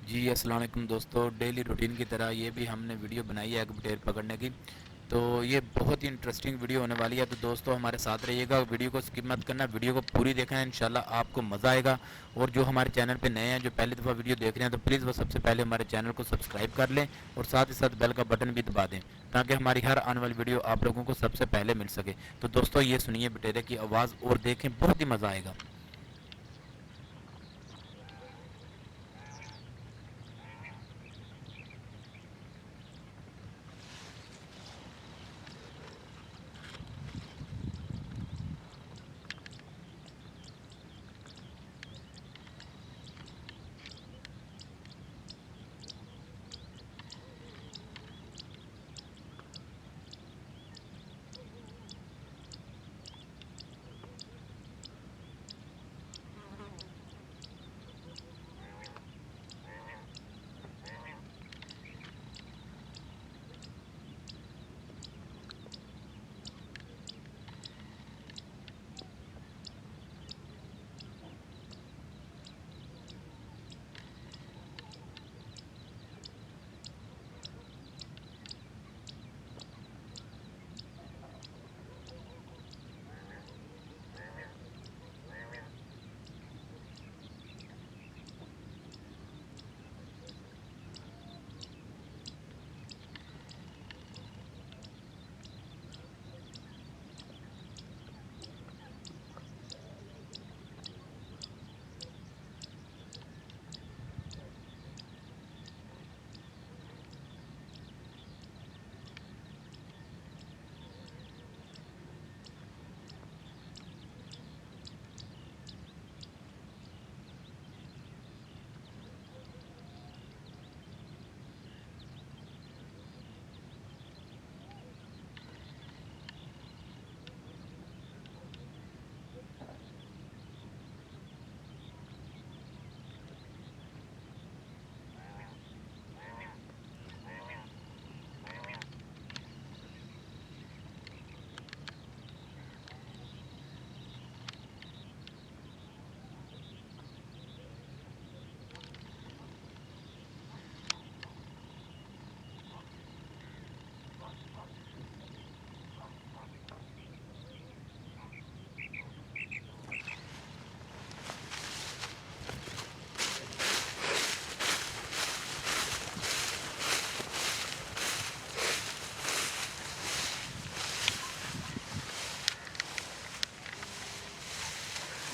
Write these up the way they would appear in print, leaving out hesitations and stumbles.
जी अस्सलाम वालेकुम दोस्तों, डेली रूटीन की तरह ये भी हमने वीडियो बनाई है एक बटेर पकड़ने की। तो ये बहुत ही इंटरेस्टिंग वीडियो होने वाली है। तो दोस्तों हमारे साथ रहिएगा, वीडियो को स्किप मत करना, वीडियो को पूरी देखना, इंशाल्लाह आपको मज़ा आएगा। और जो हमारे चैनल पे नए हैं, जो पहली दफ़ा वीडियो देख रहे हैं, तो प्लीज़ वो सबसे पहले हमारे चैनल को सब्सक्राइब कर लें और साथ ही साथ बेल का बटन भी दबा दें, ताकि हमारी हर आने वाली वीडियो आप लोगों को सबसे पहले मिल सके। तो दोस्तों ये सुनिए बटेरे की आवाज़ और देखें, बहुत ही मज़ा आएगा।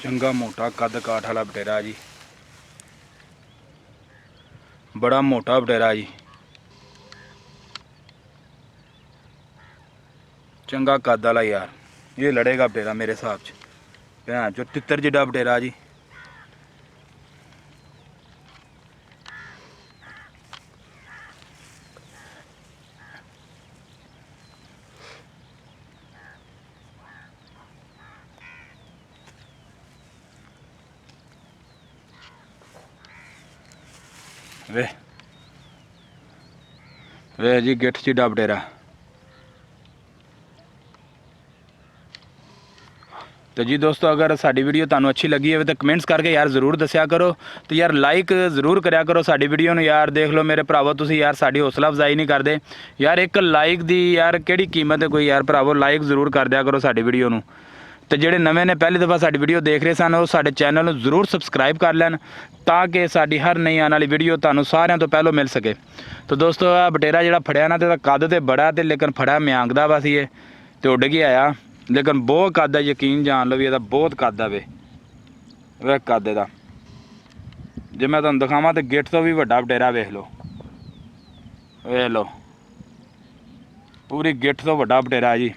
चंगा मोटा कद काठ वाला बटेरा जी, बड़ा मोटा बटेरा जी, चंगा कद वाला यार। ये लड़ेगा बटेरा मेरे हिसाब से, भैन जो तितर जिड्डा बटेरा जी। वे वे जी गिट्ठ जिड्डा बटेरा। तो जी दोस्तों, अगर साडी वीडियो तुहानू अच्छी लगी है तो कमेंट्स करके यार जरूर दस्या करो। तो यार लाइक जरूर करया करो साडी वीडियो नू। यार देख लो मेरे भरावो, तुसी यार साडी हौसला अफजाई नहीं करते यार। एक लाइक दी यार केड़ी कीमत है कोई यार भरावो, लाइक जरूर कर दिया करो साडी वीडियो नू। तो जेडे नवे ने पहली दफ़ा साडी वीडियो देख रहे सन, वो साडे चैनल नू जरूर सबसक्राइब कर लैन, ताकि साडी हर नई आने वाली वीडियो तुहानू सारियां तो पहलों मिल सके। तो दोस्तों बटेरा जिहड़ा फड़िया ना, तो कद तो बड़ा, तो लेकिन फड़िया म्यांगदा वा सी, ते उड़ के आया, लेकिन बहुत कद है, यकीन जान लो भी ਇਹਦਾ बहुत कद है। वे कद ਇਹਦਾ जे मैं तुहानू दिखावां तो गिट्ठ तो भी वड्डा बटेरा वेख लो, पूरी गिट्ठ तो वड्डा बटेरा जी।